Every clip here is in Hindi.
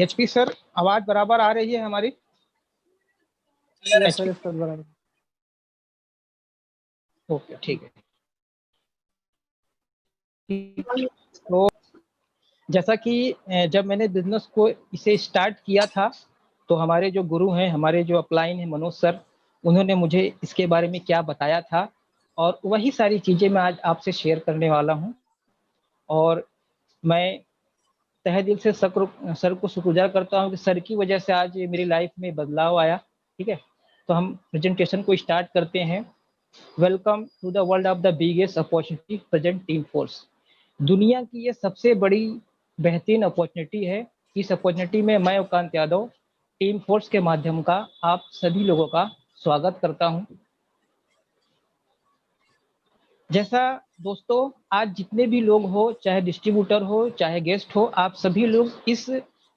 एचपी सर, आवाज बराबर आ रही है हमारी? यस सर, इस पर बराबर। ओके, ठीक है। तो जैसा कि जब मैंने बिजनेस को इसे स्टार्ट किया था, तो हमारे जो गुरु हैं, हमारे जो अपलाइन हैं मनोज सर, उन्होंने मुझे इसके बारे में क्या बताया था, और वही सारी चीज़ें मैं आज आपसे शेयर करने वाला हूँ। और मैं तहे दिल से सर को शुक्रगुजार करता हूँ कि सर की वजह से आज मेरी लाइफ में बदलाव आया। ठीक है, तो हम प्रेजेंटेशन को स्टार्ट करते हैं। Welcome to the world of the biggest opportunity present team force. दुनिया की ये सबसे बड़ी बेहतरीन अपॉर्चुनिटी है। इस अपॉर्चुनिटी में मैं उकांत यादव टीम फोर्स के माध्यम का आप सभी लोगों का स्वागत करता हूं। जैसा दोस्तों, आज जितने भी लोग हो, चाहे डिस्ट्रीब्यूटर हो चाहे गेस्ट हो, आप सभी लोग इस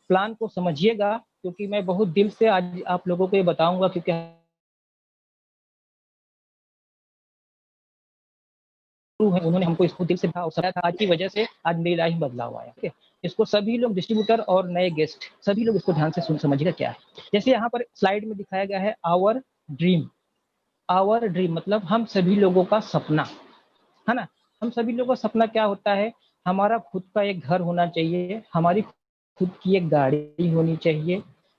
प्लान को समझिएगा, क्योंकि मैं बहुत दिल से आज आप लोगों को ये बताऊंगा, क्योंकि है उन्होंने हमको इसको दिल से बताया था। आज की वजह से आज मेरी लाइफ बदलाव आया। ठीक है, इसको सभी लोग डिस्ट्रीब्यूटर और नए गेस्ट सभी लोग इसको ध्यान से सुन समझिएगा क्या है। जैसे यहाँ पर स्लाइड में दिखाया गया है आवर ड्रीम। आवर ड्रीम मतलब हम सभी लोगों का सपना है ना। हम सभी लोगों का सपना क्या होता है? हमारा खुद का एक घर होना चाहिए, हमारी खुद की एक गाड़ी होनी चाहिए,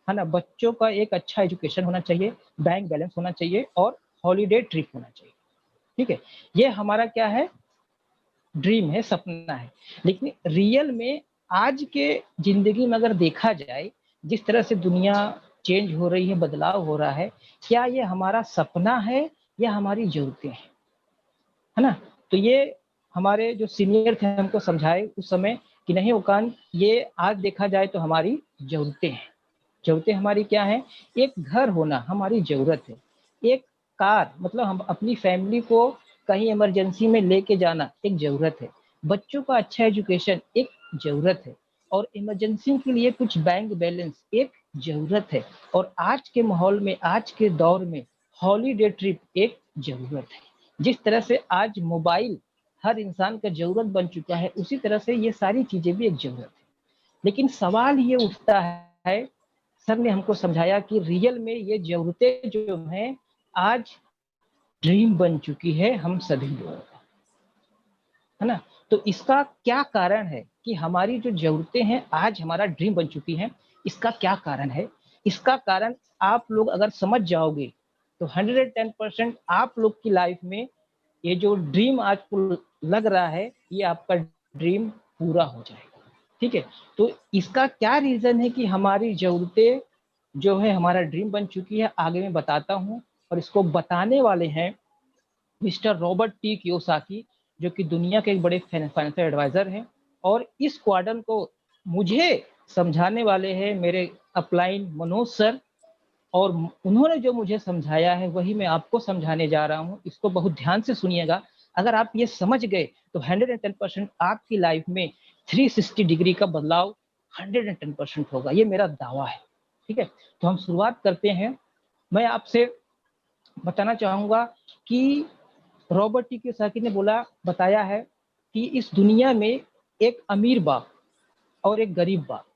है ना। बच्चों का एक अच्छा एजुकेशन होना चाहिए, बैंक बैलेंस होना चाहिए, और हॉलीडे ट्रिप होना चाहिए। ठीक है, ये हमारा क्या है? ड्रीम है, सपना है। लेकिन रियल में आज के जिंदगी में अगर देखा जाए, जिस तरह से दुनिया चेंज हो रही है, बदलाव हो रहा है, क्या ये हमारा सपना है या हमारी जरूरतें हैं? है ना। तो ये हमारे जो सीनियर थे हमको समझाए उस समय कि नहीं उकान, ये आज देखा जाए तो हमारी जरूरतें हैं। जरूरतें हमारी क्या है? एक घर होना हमारी जरूरत है। एक कार मतलब हम अपनी फैमिली को कहीं इमरजेंसी में लेके जाना एक जरूरत है। बच्चों का अच्छा एजुकेशन एक जरूरत है। और इमरजेंसी के लिए कुछ बैंक बैलेंस एक जरूरत है। और आज के माहौल में, आज के दौर में हॉलीडे ट्रिप एक जरूरत है। जिस तरह से आज मोबाइल हर इंसान का जरूरत बन चुका है, उसी तरह से ये सारी चीजें भी एक जरूरत है। लेकिन सवाल ये उठता है, सर ने हमको समझाया कि रियल में ये जरूरतें जो हैं आज ड्रीम बन चुकी है हम सभी लोगों का, है ना। तो इसका क्या कारण है कि हमारी जो जरूरतें हैं आज हमारा ड्रीम बन चुकी हैं? इसका क्या कारण है? इसका कारण आप लोग अगर समझ जाओगे तो 110% आप लोग की लाइफ में ये जो ड्रीम आपको लग रहा है, ये आपका ड्रीम पूरा हो जाएगा। ठीक है, तो इसका क्या रीजन है कि हमारी जरूरतें जो है हमारा ड्रीम बन चुकी है, आगे मैं बताता हूँ। और इसको बताने वाले हैं मिस्टर रॉबर्ट टी कियोसाकी, जो कि दुनिया के एक बड़े फाइनेंशियल एडवाइजर हैं। और इस क्वाड्रन को मुझे समझाने वाले हैं मेरे अपलाइन मनोज सर। और उन्होंने जो मुझे समझाया है वही मैं आपको समझाने जा रहा हूँ। इसको बहुत ध्यान से सुनिएगा। अगर आप ये समझ गए तो 110% आपकी लाइफ में 360 डिग्री का बदलाव 110% होगा, ये मेरा दावा है। ठीक है, तो हम शुरुआत करते हैं। मैं आपसे बताना चाहूंगा कि रॉबर्ट टी कियोसाकी ने बताया है कि इस दुनिया में एक अमीर बाप और एक गरीब बाप।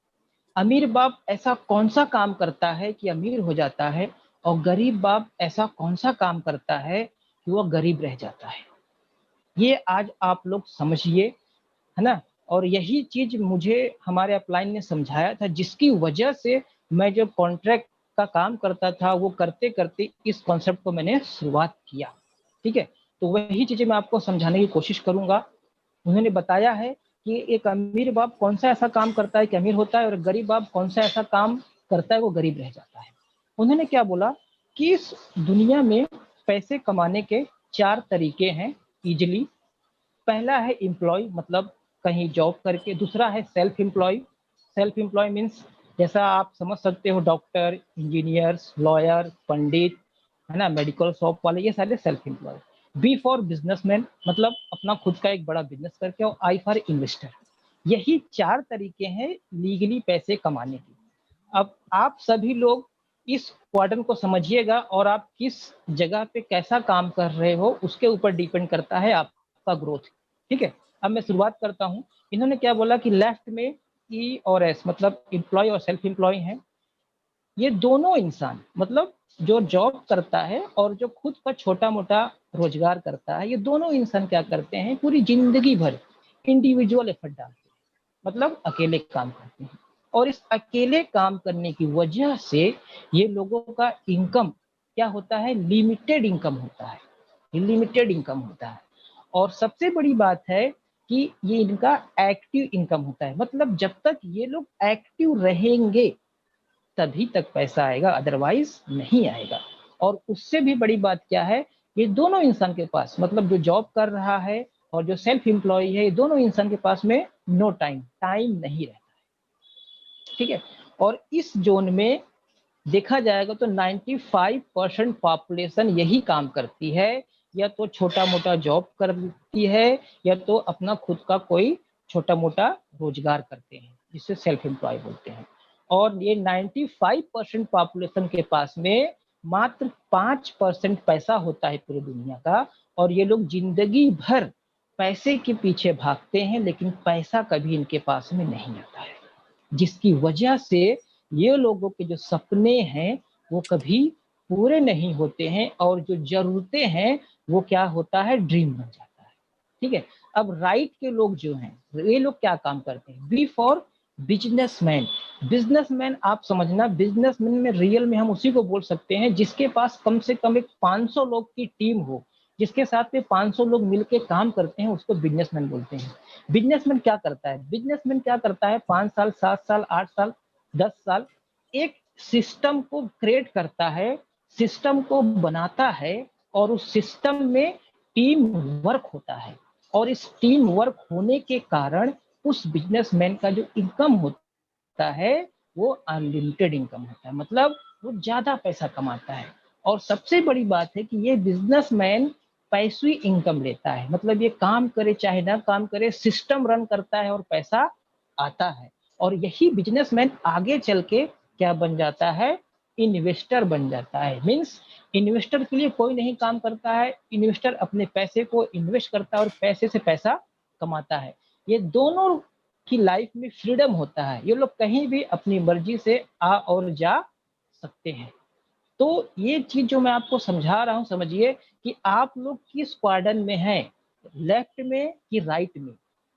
अमीर बाप ऐसा कौन सा काम करता है कि अमीर हो जाता है, और गरीब बाप ऐसा कौन सा काम करता है कि वह गरीब रह जाता है? ये आज आप लोग समझिए, है ना। और यही चीज मुझे हमारे अपलाइन ने समझाया था, जिसकी वजह से मैं जब कॉन्ट्रैक्ट का काम करता था, वो करते करते इस कॉन्सेप्ट को मैंने शुरुआत किया। ठीक है, तो वही चीजें मैं आपको समझाने की कोशिश करूंगा। उन्होंने बताया है कि एक अमीर बाप कौन सा ऐसा काम करता है कि अमीर होता है, और गरीब बाप कौन सा ऐसा काम करता है वो गरीब रह जाता है। उन्होंने क्या बोला कि इस दुनिया में पैसे कमाने के 4 तरीके हैं इजिली। पहला है एम्प्लॉय, मतलब कहीं जॉब करके। दूसरा है self employ. Self employ means जैसा आप समझ सकते हो, डॉक्टर, इंजीनियर्स, लॉयर, पंडित, है ना, मेडिकल शॉप वाले, ये सारे self employ. B for businessman, मतलब अपना खुद का एक बड़ा बिजनेस करके। और आई फॉर इन्वेस्टर। यही 4 तरीके हैं लीगली पैसे कमाने के। अब आप सभी लोग इस क्वाड्रेंट को समझिएगा, और आप किस जगह पे कैसा काम कर रहे हो उसके ऊपर डिपेंड करता है आपका ग्रोथ। ठीक है, अब मैं शुरुआत करता हूँ। इन्होंने क्या बोला कि लेफ्ट में ई और एस मतलब एम्प्लॉय और सेल्फ एम्प्लॉय हैं। ये दोनों इंसान मतलब जो जॉब करता है और जो खुद का छोटा मोटा रोजगार करता है, ये दोनों इंसान क्या करते हैं, पूरी जिंदगी भर इंडिविजुअल एफर्ट डालते हैं, मतलब अकेले काम करते हैं। और इस अकेले काम करने की वजह से ये लोगों का इनकम क्या होता है, लिमिटेड इनकम होता है, लिमिटेड इनकम होता है। और सबसे बड़ी बात है कि ये इनका एक्टिव इनकम होता है, मतलब जब तक ये लोग एक्टिव रहेंगे तभी तक पैसा आएगा, अदरवाइज नहीं आएगा। और उससे भी बड़ी बात क्या है, ये दोनों इंसान के पास मतलब जो जॉब कर रहा है और जो सेल्फ एम्प्लॉय है, ये दोनों इंसान के पास में नो टाइम, टाइम नहीं रहता है, ठीक है। और इस जोन में देखा जाएगा तो 95% पॉपुलेशन यही काम करती है, या तो छोटा मोटा जॉब करती है या तो अपना खुद का कोई छोटा मोटा रोजगार करते हैं, जिसे सेल्फ एम्प्लॉय बोलते हैं। और ये 95% पॉपुलेशन के पास में मात्र 5% पैसा होता है पूरी दुनिया का। और ये लोग जिंदगी भर पैसे के पीछे भागते हैं, लेकिन पैसा कभी इनके पास में नहीं आता है, जिसकी वजह से ये लोगों के जो सपने हैं वो कभी पूरे नहीं होते हैं, और जो जरूरतें हैं वो क्या होता है, ड्रीम बन जाता है, ठीक है। अब राइट के लोग जो हैं, ये लोग क्या काम करते हैं, बी फॉर बिजनेसमैन। बिजनेसमैन आप समझना, बिजनेसमैन में रियल में हम उसी को बोल सकते हैं जिसके पास कम से कम एक 500 लोग की टीम हो, जिसके साथ में 500 लोग मिलके काम करते हैं, उसको बिजनेसमैन बोलते हैं। बिजनेसमैन क्या करता है, बिजनेसमैन क्या करता है, 5 साल 7 साल 8 साल 10 साल एक सिस्टम को क्रिएट करता है, सिस्टम को बनाता है, और उस सिस्टम में टीम वर्क होता है। और इस टीम वर्क होने के कारण उस बिजनेसमैन का जो इनकम होता है वो अनलिमिटेड इनकम होता है, मतलब वो ज्यादा पैसा कमाता है। और सबसे बड़ी बात है कि ये बिजनेसमैन पैसवी इनकम लेता है, मतलब ये काम करे चाहे ना काम करे, सिस्टम रन करता है और पैसा आता है। और यही बिजनेसमैन आगे चल के क्या बन जाता है, इन्वेस्टर बन जाता है। मीन्स इन्वेस्टर के लिए कोई नहीं काम करता है, इन्वेस्टर अपने पैसे को इन्वेस्ट करता है और पैसे से पैसा कमाता है। ये दोनों की लाइफ में फ्रीडम होता है, ये लोग कहीं भी अपनी मर्जी से आ और जा सकते हैं। तो ये चीज जो मैं आपको समझा रहा हूँ, समझिए कि आप लोग किस क्वाड्रेंट में हैं, लेफ्ट में कि राइट में।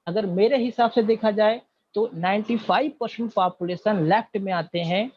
अगर मेरे हिसाब से देखा जाए तो 95% पॉपुलेशन लेफ्ट में आते हैं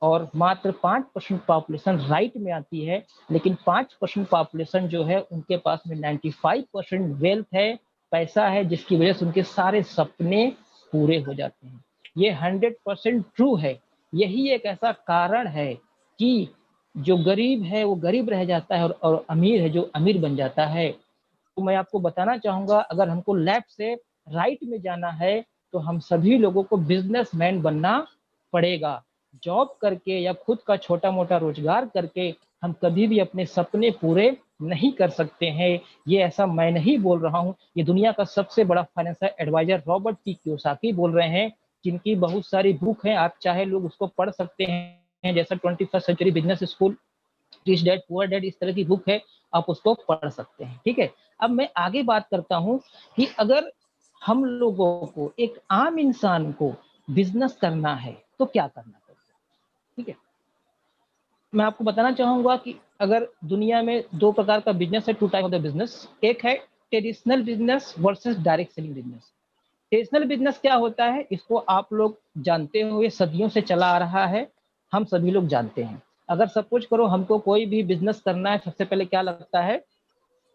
और मात्र 5% पॉपुलेशन राइट में आती है। लेकिन 5% पॉपुलेशन जो है उनके पास में 95% वेल्थ है, पैसा है, जिसकी वजह से उनके सारे सपने पूरे हो जाते हैं। ये 100% ट्रू है। यही एक ऐसा कारण है कि जो गरीब है वो गरीब रह जाता है और अमीर है जो अमीर बन जाता है। तो मैं आपको बताना चाहूंगा, अगर हमको लेफ्ट से राइट में जाना है तो हम सभी लोगों को बिजनेसमैन बनना पड़ेगा। जॉब करके या खुद का छोटा मोटा रोजगार करके हम कभी भी अपने सपने पूरे नहीं कर सकते हैं। ये ऐसा मैं नहीं बोल रहा हूँ, ये दुनिया का सबसे बड़ा financial advisor Robert T Kiyosaki बोल रहे हैं, जिनकी बहुत सारी बुक है, आप चाहे लोग उसको पढ़ सकते हैं, जैसा 21st century business school, rich dad poor dad, इस तरह की बुक है, आप उसको पढ़ सकते हैं, ठीक है। अब मैं आगे बात करता हूँ कि अगर हम लोगों को, एक आम इंसान को बिजनेस करना है तो क्या करना पड़ेगा, ठीक है। मैं आपको बताना चाहूंगा कि अगर दुनिया में दो प्रकार का बिजनेस है, two type of the business. एक है traditional business versus direct selling business. Traditional business क्या होता है, इसको आप लोग जानते हो, ये सदियों से चला आ रहा है, हम सभी लोग जानते हैं। अगर सपोज करो हमको कोई भी बिजनेस करना है, सबसे पहले क्या लगता है,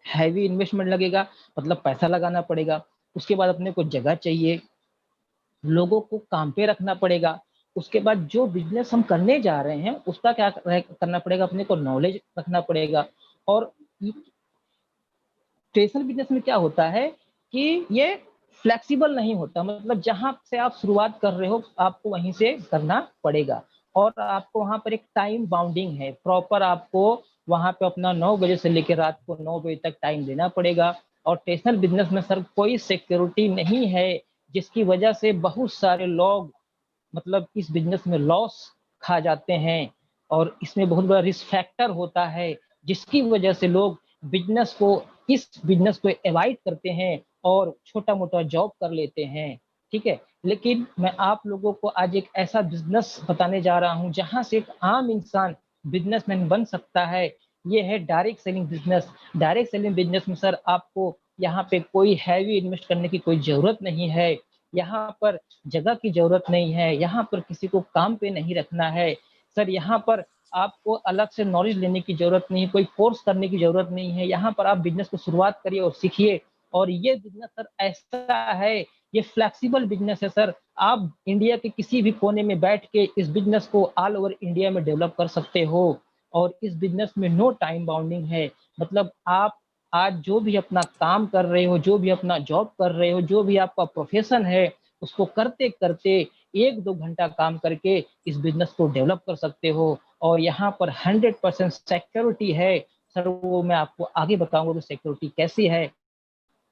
हैवी इन्वेस्टमेंट लगेगा, मतलब पैसा लगाना पड़ेगा। उसके बाद अपने को जगह चाहिए, लोगों को काम पे रखना पड़ेगा। उसके बाद जो बिजनेस हम करने जा रहे हैं उसका क्या करना पड़ेगा, अपने को नॉलेज रखना पड़ेगा। और ट्रेडिशनल बिजनेस में क्या होता है कि ये फ्लेक्सिबल नहीं होता, मतलब जहां से आप शुरुआत कर रहे हो आपको वहीं से करना पड़ेगा। और आपको वहां पर एक टाइम बाउंडिंग है, प्रॉपर आपको वहां पे अपना 9 बजे से लेकर रात को 9 बजे तक टाइम देना पड़ेगा। और ट्रेडिशनल बिजनेस में सर कोई सिक्योरिटी नहीं है, जिसकी वजह से बहुत सारे लोग मतलब इस बिजनेस में लॉस खा जाते हैं। और इसमें बहुत बड़ा रिस्क फैक्टर होता है, जिसकी वजह से लोग बिजनेस को इस बिजनेस को अवॉइड करते हैं और छोटा मोटा जॉब कर लेते हैं, ठीक है। लेकिन मैं आप लोगों को आज एक ऐसा बिजनेस बताने जा रहा हूं जहां से एक आम इंसान बिजनेसमैन बन सकता है। ये है direct selling business. Direct selling business में सर आपको यहाँ पे कोई हैवी इन्वेस्ट करने की कोई जरूरत नहीं है। यहाँ पर जगह की जरूरत नहीं है, यहाँ पर किसी को काम पे नहीं रखना है। सर यहाँ पर आपको अलग से नॉलेज लेने की जरूरत नहीं है, कोई कोर्स करने की जरूरत नहीं है। यहाँ पर आप बिजनेस को शुरुआत करिए और सीखिए। और ये बिजनेस सर ऐसा है, ये फ्लेक्सिबल बिजनेस है सर। आप इंडिया के किसी भी कोने में बैठ के इस बिजनेस को ऑल ओवर इंडिया में डेवलप कर सकते हो। और इस बिजनेस में नो टाइम बाउंडिंग है। मतलब आप आज जो भी अपना काम कर रहे हो, जो भी अपना जॉब कर रहे हो, जो भी आपका प्रोफेशन है, उसको करते करते 1-2 घंटा काम करके इस बिजनेस को डेवलप कर सकते हो। और यहाँ पर 100% सिक्योरिटी है सर। वो मैं आपको आगे बताऊंगा कि सिक्योरिटी कैसी है।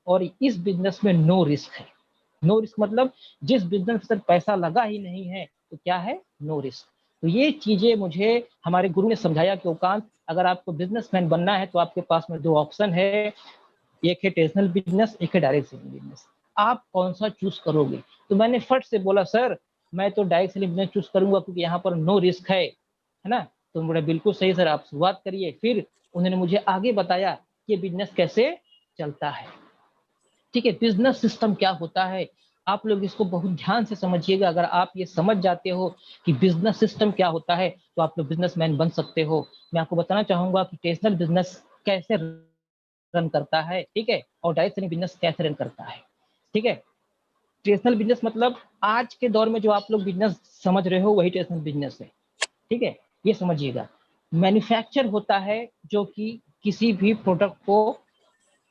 और इस बिजनेस में नो रिस्क है। नो रिस्क मतलब जिस बिजनेस में सर पैसा लगा ही नहीं है तो क्या है, नो रिस्क। तो ये चीजें मुझे हमारे गुरु ने समझाया कि औकांत, अगर आपको बिजनेसमैन बनना है तो आपके पास में 2 ऑप्शन है। एक है ट्रेडिशनल बिजनेस, एक है डायरेक्ट सेलिंग बिजनेस। आप कौन सा चूज करोगे? तो मैंने फट से बोला सर मैं तो डायरेक्ट सेलिंग बिजनेस चूज करूंगा क्योंकि यहाँ पर नो रिस्क है ना। तो बोला बिल्कुल सही सर, आप शुरुआत करिए। फिर उन्होंने मुझे आगे बताया कि बिजनेस कैसे चलता है। ठीक है, बिजनेस सिस्टम क्या होता है, आप लोग इसको बहुत ध्यान से समझिएगा। अगर आप ये समझ जाते हो कि बिजनेस सिस्टम क्या होता है तो आप लोग बिजनेसमैन बन सकते हो। मैं आपको बताना चाहूंगा कि ट्रेडिशनल बिजनेस कैसे रन करता है, ठीक है, और डायरेक्ट सेलिंग बिजनेस कैसे रन करता है। ठीक है, ट्रेडिशनल बिजनेस मतलब आज के दौर में जो आप लोग बिजनेस समझ रहे हो वही ट्रेडिशनल बिजनेस है। ठीक है, ये समझिएगा। मैन्युफैक्चर होता है जो कि किसी भी प्रोडक्ट को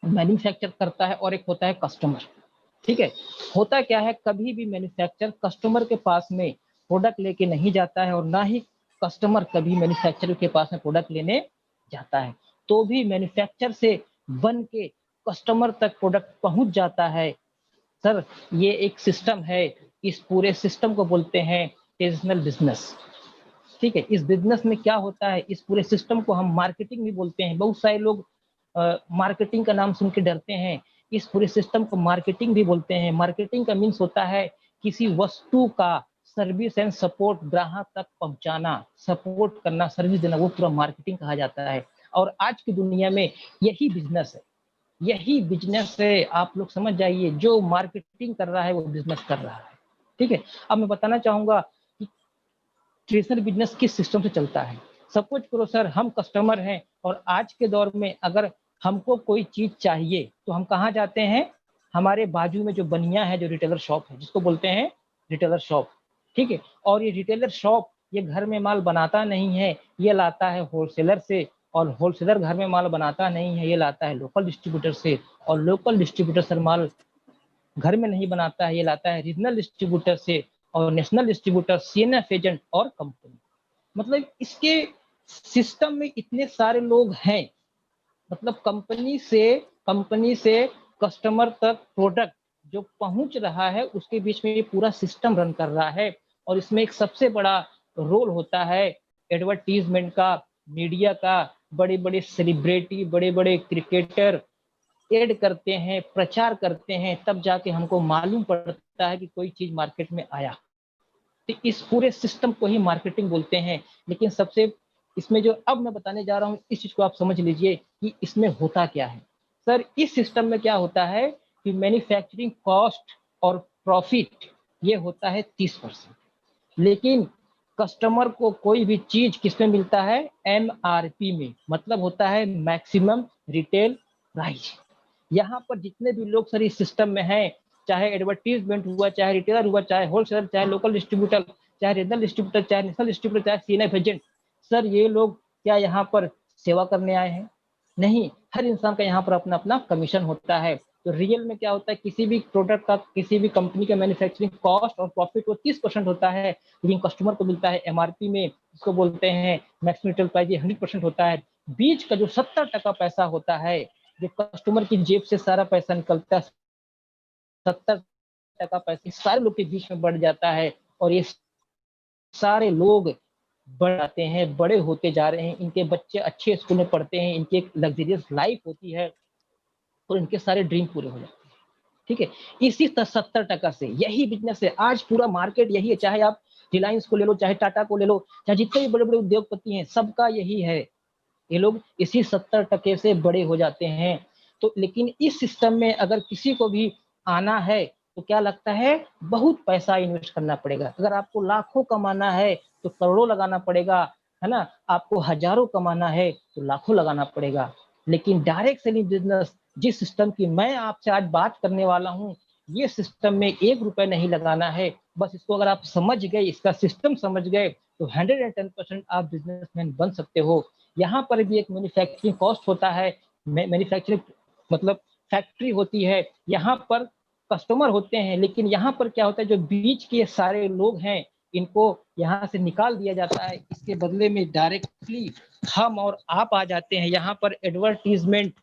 मैन्युफैक्चर करता है, और एक होता है कस्टमर। ठीक है, होता क्या है, कभी भी मैन्युफैक्चर कस्टमर के पास में प्रोडक्ट लेके नहीं जाता है और ना ही कस्टमर कभी मैन्युफैक्चर के पास में प्रोडक्ट लेने जाता है। तो भी मैन्युफैक्चर से बन के कस्टमर तक प्रोडक्ट पहुंच जाता है सर। ये एक सिस्टम है, इस पूरे सिस्टम को बोलते हैं ट्रेडिशनल बिजनेस। ठीक है, इस बिजनेस में क्या होता है, इस पूरे सिस्टम को हम मार्केटिंग भी बोलते हैं। बहुत सारे लोग मार्केटिंग का नाम सुन के डरते हैं। इस पूरे सिस्टम को मार्केटिंग भी बोलते हैं। मार्केटिंग का मीन्स होता है किसी वस्तु का सर्विस एंड सपोर्ट ग्राहक तक पहुंचाना, सपोर्ट करना, सर्विस देना, वो पूरा मार्केटिंग कहा जाता है। और आज की दुनिया में यही बिजनेस है, यही बिजनेस है। आप लोग समझ जाइए, जो मार्केटिंग कर रहा है वो बिजनेस कर रहा है। ठीक है, अब मैं बताना चाहूंगा कि ट्रेडिशनल बिजनेस किस सिस्टम से चलता है। सपोज करो सर हम कस्टमर हैं और आज के दौर में अगर हमको कोई चीज चाहिए तो हम कहाँ जाते हैं, हमारे बाजू में जो बनिया है, जो रिटेलर शॉप है, जिसको बोलते हैं रिटेलर शॉप। ठीक है, और ये रिटेलर शॉप ये घर में माल बनाता नहीं है, ये लाता है होलसेलर से। और होलसेलर घर में माल बनाता नहीं है, ये लाता है लोकल डिस्ट्रीब्यूटर से। और लोकल डिस्ट्रीब्यूटर सर माल घर में नहीं बनाता है, ये लाता है रीजनल डिस्ट्रीब्यूटर से। और नेशनल डिस्ट्रीब्यूटर, सीएनएफ एजेंट और कंपनी। मतलब इसके सिस्टम में इतने सारे लोग हैं। मतलब कंपनी से कस्टमर तक प्रोडक्ट जो पहुंच रहा है उसके बीच में ये पूरा सिस्टम रन कर रहा है। और इसमें एक सबसे बड़ा रोल होता है एडवर्टीजमेंट का, मीडिया का। बड़े बड़े सेलिब्रिटी, बड़े बड़े क्रिकेटर एड करते हैं, प्रचार करते हैं, तब जाके हमको मालूम पड़ता है कि कोई चीज मार्केट में आया। तो इस पूरे सिस्टम को ही मार्केटिंग बोलते हैं। लेकिन सबसे इसमें जो अब मैं बताने जा रहा हूँ इस चीज को आप समझ लीजिए कि इसमें होता क्या है। सर इस सिस्टम में क्या होता है कि मैन्युफैक्चरिंग कॉस्ट और प्रॉफिट ये होता है 30%। लेकिन कस्टमर को कोई भी चीज किसमें मिलता है, एमआरपी में, मतलब होता है मैक्सिमम रिटेल प्राइस। यहाँ पर जितने भी लोग सर इस सिस्टम में हैं, चाहे एडवर्टीजमेंट हुआ, चाहे रिटेलर हुआ, चाहे होलसेलर, चाहे लोकल डिस्ट्रीब्यूटर, चाहे रीजनल डिस्ट्रीब्यूटर, चाहे नेशनल डिस्ट्रीब्यूटर, चाहे सीएनएफ एजेंट, सर ये लोग क्या यहाँ पर सेवा करने आए हैं? नहीं, हर इंसान का यहाँ पर अपना अपना कमीशन होता है। तो रियल में क्या होता है, किसी भी प्रोडक्ट का, किसी भी कंपनी का मैन्युफैक्चरिंग कॉस्ट और प्रॉफिट वो 30% होता है। लेकिन कस्टमर को मिलता है एमआरपी में, इसको बोलते हैं मैक्सिमम रिटेल प्राइस, ये 100% होता है। बीच का जो 70% पैसा होता है, जो कस्टमर की जेब से सारा पैसा निकलता है, 70% पैसा सारे लोग के बीच में बढ़ जाता है। और ये सारे लोग बढ़ जाते हैं, बड़े होते जा रहे हैं, इनके बच्चे अच्छे स्कूल में पढ़ते हैं, इनकी एक लग्जरियस लाइफ होती है और इनके सारे ड्रीम पूरे हो जाते हैं। ठीक है, इसी 70% से यही बिजनेस है। आज पूरा मार्केट यही है, चाहे आप रिलायंस को ले लो, चाहे टाटा को ले लो, चाहे जितने भी बड़े बड़े उद्योगपति हैं, सबका यही है। ये लोग इसी 70% से बड़े हो जाते हैं। तो लेकिन इस सिस्टम में अगर किसी को भी आना है तो क्या लगता है, बहुत पैसा इन्वेस्ट करना पड़ेगा। अगर आपको लाखों कमाना है तो करोड़ों लगाना पड़ेगा, है ना। आपको हजारों कमाना है तो लाखों लगाना पड़ेगा। लेकिन डायरेक्ट सेलिंग बिजनेस, जिस सिस्टम की मैं आपसे आज बात करने वाला हूँ, ये सिस्टम में 1 रुपए नहीं लगाना है। बस इसको अगर आप समझ गए, इसका सिस्टम समझ गए, तो 110% आप बिजनेसमैन बन सकते हो। यहाँ पर भी एक मैन्युफैक्चरिंग कॉस्ट होता है, मैन्युफैक्चरिंग मतलब फैक्ट्री होती है, यहाँ पर कस्टमर होते हैं, लेकिन यहाँ पर क्या होता है, जो बीच के सारे लोग हैं, इनको यहाँ से निकाल दिया जाता है। इसके बदले में डायरेक्टली हम और आप आ जाते हैं। यहाँ पर एडवर्टीजमेंट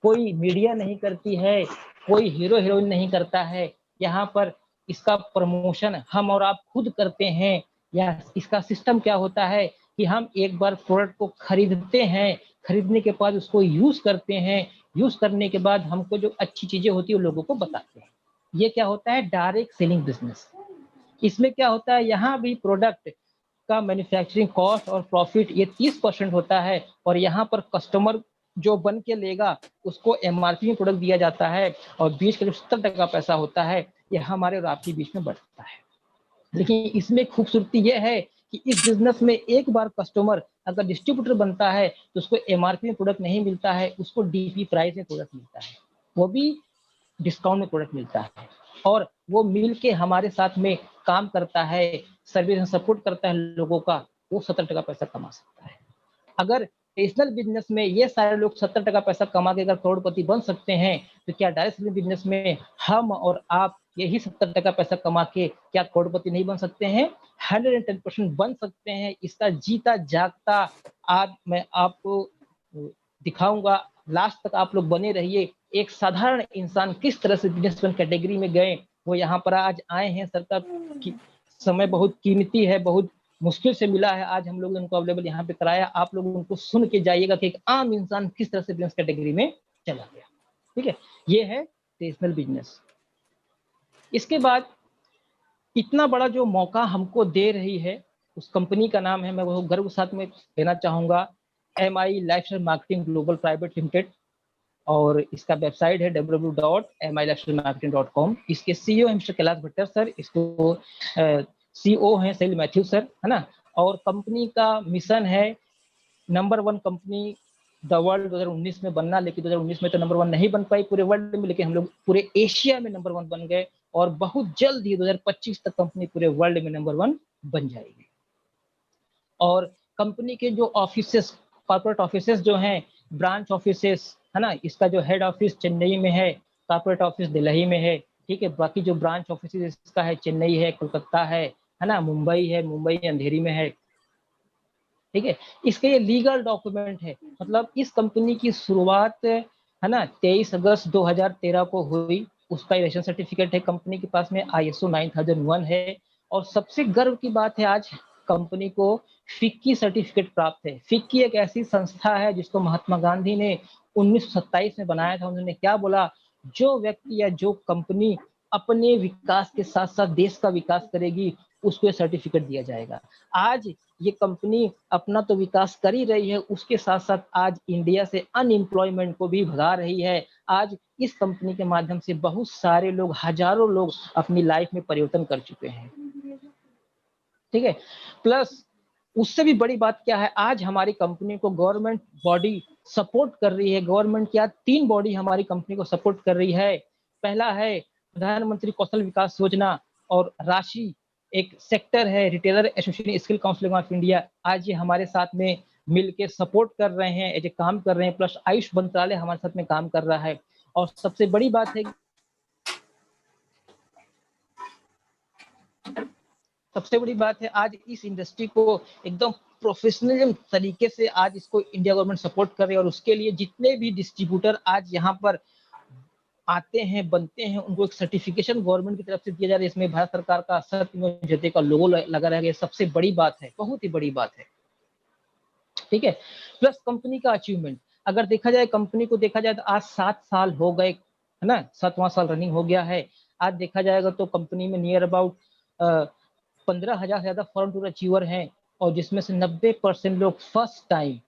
कोई मीडिया नहीं करती है, कोई हीरो हीरोइन नहीं करता है। यहाँ पर इसका प्रमोशन हम और आप खुद करते हैं। या इसका सिस्टम क्या होता है कि हम एक बार प्रोडक्ट को खरीदते हैं, खरीदने के बाद उसको यूज करते हैं, यूज करने के बाद हमको जो अच्छी चीजें होती है वो लोगों को बताते हैं। ये क्या होता है, डायरेक्ट सेलिंग बिजनेस। इसमें क्या होता है, यहाँ भी प्रोडक्ट का मैन्युफैक्चरिंग कॉस्ट और प्रॉफिट ये 30% होता है, और यहाँ पर कस्टमर जो बन के लेगा उसको एमआरपी में प्रोडक्ट दिया जाता है, और बीच का जो 70% पैसा होता है ये हमारे और आपके बीच में बढ़ता है। लेकिन इसमें खूबसूरती ये है कि इस बिजनेस में एक बार कस्टमर अगर डिस्ट्रीब्यूटर बनता है तो उसको एमआरपी में प्रोडक्ट नहीं मिलता है, उसको डीपी प्राइस में प्रोडक्ट मिलता है, वो भी डिस्काउंट में प्रोडक्ट मिलता है। और वो मिल के हमारे साथ में काम करता है, सर्विस सपोर्ट करता है लोगों का, वो 70% पैसा कमा सकता है। अगर ट्रेडिशनल बिजनेस में ये सारे लोग 70% पैसा कमा के अगर करोड़पति बन सकते हैं, तो क्या डायरेक्ट सेलिंग बिजनेस में हम और आप यही 70% पैसा कमा के क्या करोड़पति नहीं बन सकते हैं? 110% बन सकते हैं। इसका जीता जागता आज मैं आपको दिखाऊंगा। लास्ट तक आप लोग बने रहिए। एक साधारण इंसान किस तरह से बिजनेसमैन कैटेगरी में गए, वो यहाँ पर आज आए हैं। सरकार की समय बहुत कीमती है, बहुत मुश्किल से मिला है, आज हम लोग ने उनको अवेलेबल यहाँ पे कराया। आप लोग उनको सुन के जाइएगा कि एक आम इंसान किस तरह से बिजनेस कैटेगरी में चला गया। ठीक है, ये है ट्रेडिशनल बिजनेस। इसके बाद इतना बड़ा जो मौका हमको दे रही है, उस कंपनी का नाम है, मैं वो गर्व के साथ में लेना चाहूंगा, MI lifestyle marketing global private limited. और इसका वेबसाइट है www.milifestylemarketing.com। इसके CEO हैं मिस्टर कैलाश भट्टर सर, इसको CEO हैं सैल मैथ्यू सर, है ना। और कंपनी का मिशन है नंबर 1 कंपनी द वर्ल्ड 2019 में बनना। लेकिन 2019 में तो नंबर 1 नहीं बन पाई पूरे वर्ल्ड में, लेकिन हम लोग पूरे एशिया में नंबर 1 बन गए, और बहुत जल्द ही 2025 तक कंपनी पूरे वर्ल्ड में नंबर 1 बन जाएगी। और कंपनी के जो ऑफिसेस, कॉर्पोरेट ऑफिसेस जो हैं, ब्रांच ऑफिसेस, है ना, इसका जो हेड ऑफिस चेन्नई में है, कॉर्पोरेट ऑफिस दिल्ली में है। ठीक है, बाकी जो ब्रांच ऑफिस इसका है, चेन्नई है, कोलकाता है ना, मुंबई है, मुंबई अंधेरी में है। ठीक है, इसके ये लीगल डॉक्यूमेंट है, मतलब इस कंपनी की शुरुआत, है ना, 23 अगस्त 2013 को हुई। उसका इलेक्शन सर्टिफिकेट है कंपनी के पास में, ISO 9001 है। और सबसे गर्व की बात है, आज कंपनी को फिक्की सर्टिफिकेट प्राप्त है। फिक्की एक ऐसी संस्था है जिसको महात्मा गांधी ने 1927 में बनाया था। उन्होंने क्या बोला, जो व्यक्ति या जो कंपनी अपने विकास के साथ साथ देश का विकास करेगी, उसको ये सर्टिफिकेट दिया जाएगा। आज ये कंपनी अपना तो विकास कर ही रही है, उसके साथ साथ आज इंडिया से अनएम्प्लॉयमेंट को भी भगा रही है। आज इस कंपनी के माध्यम से बहुत सारे लोग, हजारों लोग अपनी लाइफ में परिवर्तन कर चुके हैं। ठीक है, प्लस उससे भी बड़ी बात क्या है, आज हमारी कंपनी को गवर्नमेंट बॉडी सपोर्ट कर रही है। गवर्नमेंट क्या, 3 बॉडी हमारी कंपनी को सपोर्ट कर रही है। पहला है प्रधानमंत्री कौशल विकास योजना, और राशि एक सेक्टर है retailer association skill counselling of India. आज ये हमारे साथ में मिलके सपोर्ट कर रहे हैं, ये काम कर रहे हैं। प्लस आयुष मंत्रालय हमारे साथ में काम कर रहा है। और सबसे बड़ी बात है, आज इस इंडस्ट्री को एकदम प्रोफेशनल तरीके से आज इसको इंडिया गवर्नमेंट सपोर्ट कर रही है। और उसके लिए जितने भी डिस्ट्रीब्यूटर आज यहाँ पर आते हैं, बनते हैं, उनको एक सर्टिफिकेशन गवर्नमेंट की तरफ से दिया जा रहा है। इसमें भारत सरकार का सत्य जयते का लोगो लगा रहेगा। ये सबसे बड़ी बात है, बहुत ही बड़ी बात है। ठीक है, प्लस कंपनी का अचीवमेंट अगर देखा जाए, कंपनी को देखा जाए तो आज 7 साल हो गए है ना, 7वां साल रनिंग हो गया है। आज देखा जाएगा तो कंपनी में नियर अबाउट 15,000 से ज्यादा फॉरेन टूर अचीवर हैं, और जिसमें से 90% लोग फर्स्ट टाइम,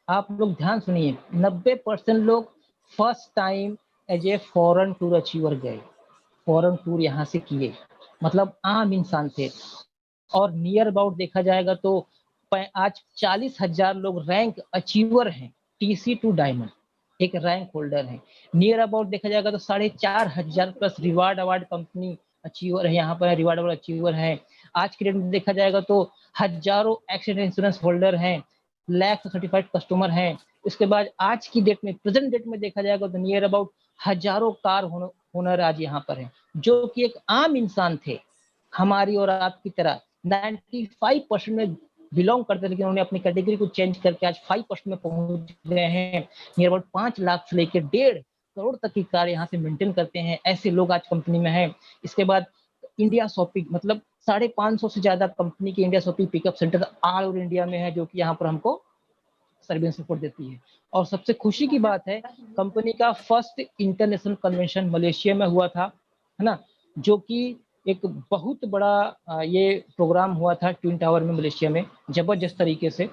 आप लोग ध्यान सुनिए, 90% लोग first time as a foreign tour achiever गए, फॉरेन टूर यहाँ से किए, मतलब आम इंसान थे। और नियर अबाउट देखा जाएगा तो आज 40,000 लोग रैंक अचीवर हैं, टीसी टू डायमंड एक रैंक होल्डर है। नियर अबाउट देखा जाएगा तो 4,500 plus reward award company achiever है, यहाँ पर रिवार्ड अवार्ड अचीवर है। आज की डेट में देखा जाएगा तो हजारों एक्सीडेंट इंश्योरेंस होल्डर हैं, लैक्स सर्टिफाइड कस्टमर हैं। इसके बाद आज की डेट में, प्रेजेंट डेट में देखा जाएगा तो नियर अबाउट हजारों कार ओनर आज यहाँ पर हैं, जो कि एक आम इंसान थे, हमारी और आपकी तरह। 95% में बिलोंग करते थे, लेकिन उन्होंने अपनी कैटेगरी को चेंज करके आज 5% में पहुंच गए हैं। नियर अबाउट 5 लाख से लेकर 1.5 करोड़ तक की कार यहाँ से मेंटेन करते हैं, ऐसे लोग आज कंपनी में हैं। इसके बाद इंडिया शॉपिंग, मतलब 550 से ज्यादा कंपनी की India shopping pickup centre all over India में है, जो कि यहाँ पर हमको सर्विस सपोर्ट देती है। और सबसे खुशी की बात है, कंपनी का फर्स्ट इंटरनेशनल कन्वेंशन मलेशिया में हुआ था, है ना, जो कि एक बहुत बड़ा ये प्रोग्राम हुआ था ट्विन टावर में मलेशिया में, जबरदस्त तरीके से।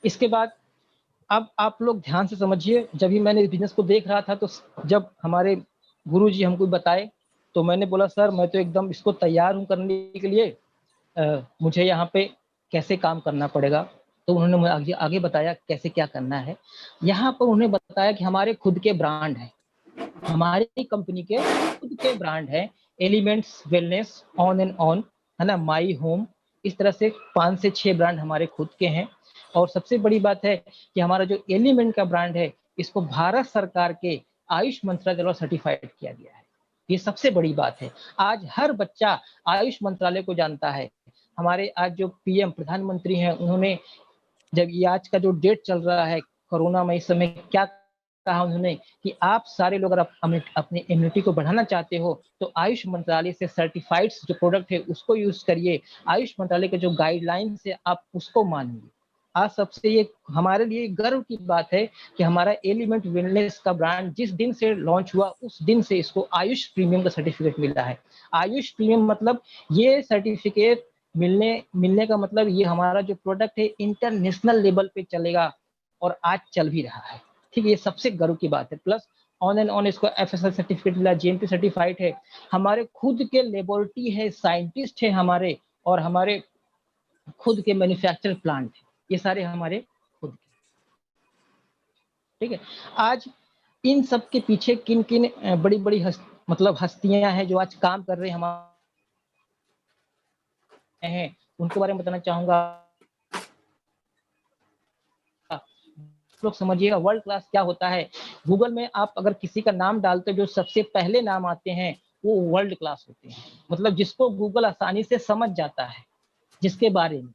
इसके बाद अब आप लोग ध्यान से समझिए, जब भी मैंने इस बिजनेस को देख रहा था, तो जब हमारे गुरुजी हमको बताए, तो मैंने बोला सर मैं तो एकदम इसको तैयार हूँ करने के लिए, मुझे यहाँ पे कैसे काम करना पड़ेगा। तो उन्होंने मुझे आगे बताया कैसे क्या करना है। यहाँ पर उन्हें बताया कि हमारे खुद के ब्रांड हैं, हमारी कंपनी के खुद के ब्रांड हैं, elements wellness, on and on, है ना, माई होम, इस तरह से 5 से 6 ब्रांड हमारे खुद के हैं। और सबसे बड़ी बात है कि हमारा जो एलिमेंट का ब्रांड है, इसको भारत सरकार के आयुष मंत्रालय द्वारा सर्टिफाइड किया गया है। ये सबसे बड़ी बात है। आज हर बच्चा आयुष मंत्रालय को जानता है। हमारे आज जो पीएम प्रधानमंत्री हैं, उन्होंने जब ये आज का जो डेट चल रहा है कोरोना में, इस समय क्या कहा उन्होंने कि आप सारे लोग अगर अपनी इम्यूनिटी को बढ़ाना चाहते हो तो आयुष मंत्रालय से सर्टिफाइड जो प्रोडक्ट है उसको यूज करिए, आयुष मंत्रालय के जो गाइडलाइन है आप उसको मानिए। आज सबसे ये हमारे लिए गर्व की बात है कि हमारा एलिमेंट वेलनेस का ब्रांड जिस दिन से लॉन्च हुआ उस दिन से इसको आयुष प्रीमियम का सर्टिफिकेट मिला है। आयुष प्रीमियम मतलब ये सर्टिफिकेट मिलने का मतलब ये हमारा जो प्रोडक्ट है इंटरनेशनल लेवल पे चलेगा, और आज चल भी रहा है। ठीक है, ये सबसे गर्व की बात है। प्लस ऑन एंड ऑन इसको एफएसएल सर्टिफिकेट मिला, जीएमपी सर्टिफाइड है, हमारे खुद के लेबोरेटरी है, साइंटिस्ट है हमारे, और हमारे खुद के मैन्युफैक्चर प्लांट है, ये सारे हमारे खुद के। ठीक है, आज इन सब के पीछे किन किन बड़ी बड़ी मतलब हस्तियां हैं जो आज काम कर रहे हैं हैं, उनके बारे में बताना चाहूंगा। लोग समझिएगा वर्ल्ड क्लास क्या होता है। गूगल में आप अगर किसी का नाम डालते हो, जो सबसे पहले नाम आते हैं वो वर्ल्ड क्लास होते हैं, मतलब जिसको गूगल आसानी से समझ जाता है जिसके बारे में,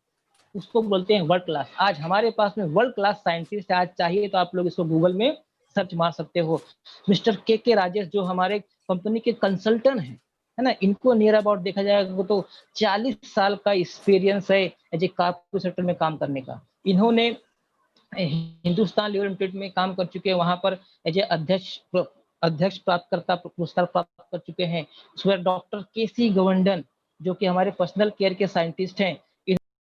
उसको बोलते हैं वर्ल्ड क्लास। आज हमारे पास में वर्ल्ड क्लास साइंटिस्ट आज चाहिए तो आप लोग इसको गूगल में सर्च मार सकते हो। मिस्टर के राजेश जो हमारे कंपनी के कंसल्टेंट हैं, है ना, इनको नियर अबाउट देखा जाएगा तो 40 साल का एक्सपीरियंस है एज ए कॉर्पोरेट सेक्टर में काम करने का। इन्होंने हिंदुस्तान लीवर लिमिटेड में काम कर चुके हैं, वहां पर एज ए अध्यक्ष प्राप्तकर्ता पुरस्कार प्राप्त कर चुके हैं। उसके बाद डॉक्टर केसी गवर्धन जो कि हमारे पर्सनल केयर के साइंटिस्ट हैं,